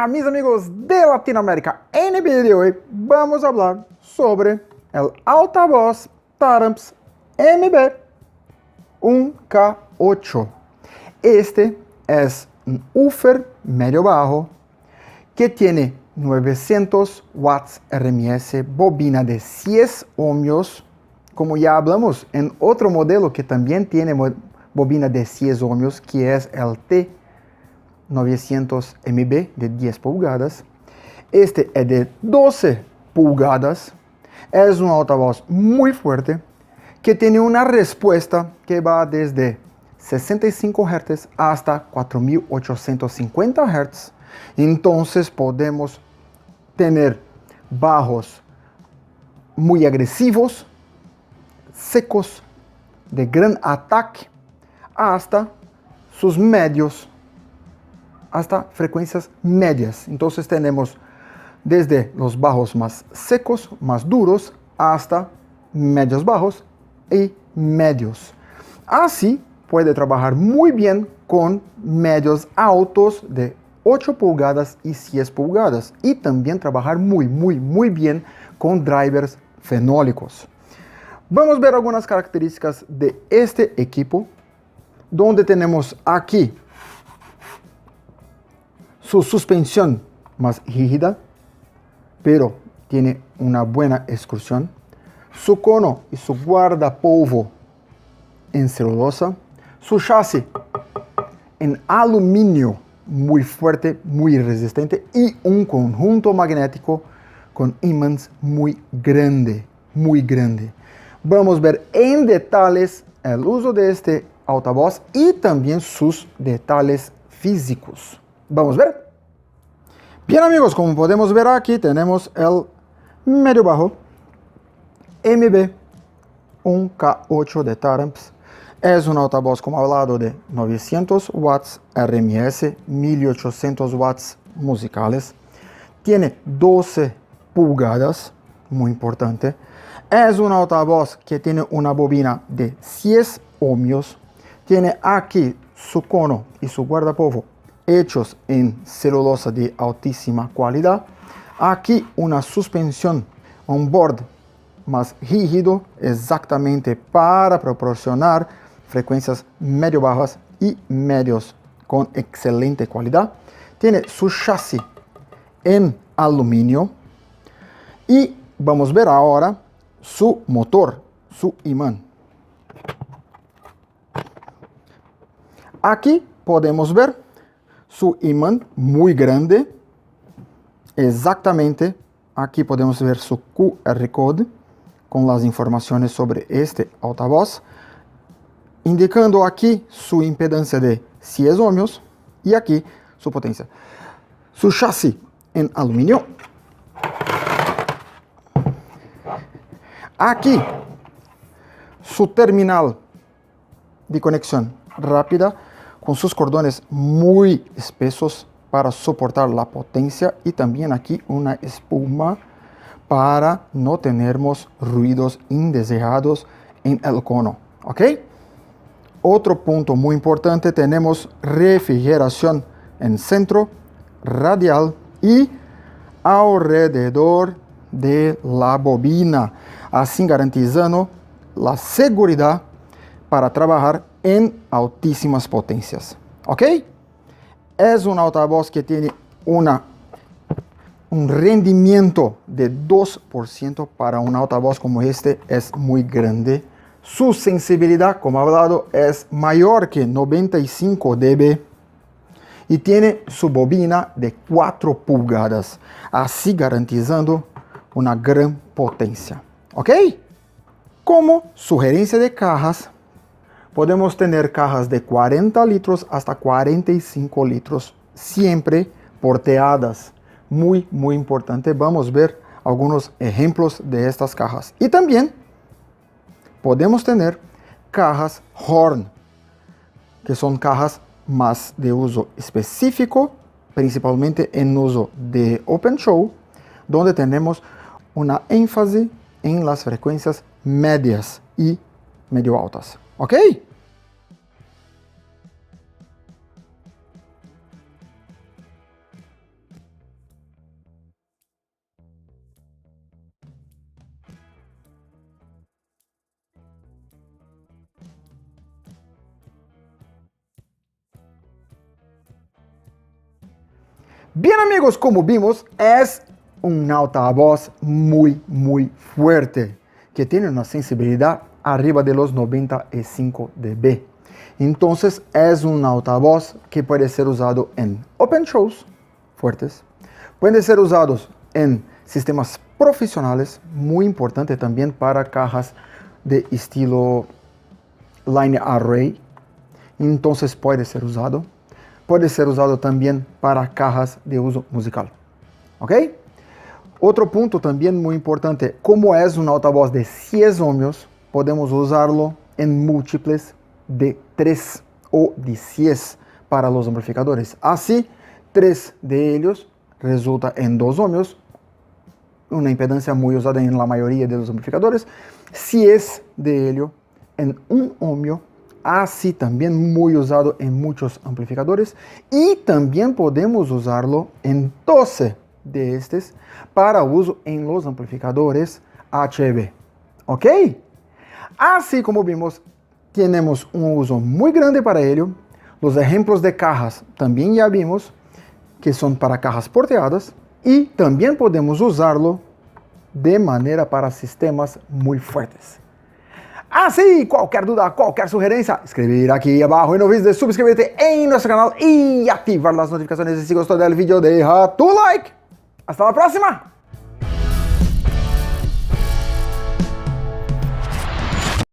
Hola mis amigos de Latinoamérica, en el video de hoy vamos a hablar sobre el altavoz Taramps MB1K8. Este es un woofer medio bajo que tiene 900 watts RMS, bobina de 10 ohmios, como ya hablamos en otro modelo que también tiene bobina de 10 ohmios, que es el T900 MB de 10 pulgadas. Este es de 12 pulgadas. Es un altavoz muy fuerte que tiene una respuesta que va desde 65 Hz hasta 4850 Hz. Entonces podemos tener bajos muy agresivos, secos, de gran ataque, hasta sus medios, hasta frecuencias medias. Entonces tenemos desde los bajos más secos, más duros, hasta medios bajos y medios. Así puede trabajar muy bien con medios altos de 8 pulgadas y 10 pulgadas, y también trabajar muy bien con drivers fenólicos. Vamos a ver algunas características de este equipo, donde tenemos aquí su suspensión más rígida, pero tiene una buena excursión. Su cono y su guardapolvo en celulosa. Su chasis en aluminio, muy fuerte, muy resistente, y un conjunto magnético con imans muy grande. Vamos a ver en detalles el uso de este altavoz y también sus detalles físicos. Vamos a ver. Bien amigos, como podemos ver aquí tenemos el medio bajo MB1K8 de Taramps. Es un altavoz, como hablado, de 900 watts RMS, 1800 watts musicales. Tiene 12 pulgadas, muy importante. Es un altavoz que tiene una bobina de 10 ohmios. Tiene aquí su cono y su guardapolvo hechos en celulosa de altísima calidad. Aquí una suspensión on-board más rígido, exactamente para proporcionar frecuencias medio bajas y medios con excelente calidad. Tiene su chasis en aluminio y vamos a ver ahora su motor, su imán. Aquí podemos ver su imán muy grande. Exactamente, aquí podemos ver su QR code con las informaciones sobre este altavoz, indicando aquí su impedancia de 10 ohmios y aquí su potencia. Su chasis en aluminio. Aquí su terminal de conexión rápida con sus cordones muy espesos para soportar la potencia, y también aquí una espuma para no tener ruidos indeseados en el cono, ¿ok? Otro punto muy importante, tenemos refrigeración en centro, radial y alrededor de la bobina, así garantizando la seguridad para trabajar en altísimas potencias, ¿ok? Es un altavoz que tiene un rendimiento de 2%. Para un altavoz como este es muy grande. Su sensibilidad, como he hablado, es mayor que 95 dB y tiene su bobina de 4 pulgadas, así garantizando una gran potencia, ¿ok? Como sugerencia de cajas, podemos tener cajas de 40 litros hasta 45 litros, siempre porteadas. Muy importante. Vamos a ver algunos ejemplos de estas cajas. Y también podemos tener cajas Horn, que son cajas más de uso específico, principalmente en uso de Open Show, donde tenemos una énfasis en las frecuencias medias y medio altas. ¿Ok? Bien amigos, como vimos, es un altavoz muy fuerte, que tiene una sensibilidad arriba de los 95 dB. Entonces es un altavoz que puede ser usado en open shows fuertes, puede ser usados en sistemas profesionales, muy importante también para cajas de estilo line array, entonces puede ser usado también para cajas de uso musical, ¿ok? Otro punto también muy importante, como es un altavoz de 10 ohmios, podemos usarlo en múltiples de 3 o de 10 para los amplificadores. Así, 3 de ellos resulta en 2 ohmios, una impedancia muy usada en la mayoría de los amplificadores. 10 de ello en 1 ohmio, así también muy usado en muchos amplificadores. Y también podemos usarlo en 12 de estos para uso en los amplificadores HV. ¿Ok? Así como vimos, tenemos un uso muy grande para ello. Los ejemplos de cajas también ya vimos, que son para cajas porteadas. Y también podemos usarlo de manera para sistemas muy fuertes. Así, cualquier duda, cualquier sugerencia, escribir aquí abajo y no olvides de suscribirte en nuestro canal y activar las notificaciones. Si gustó del video, deja tu like. Hasta la próxima.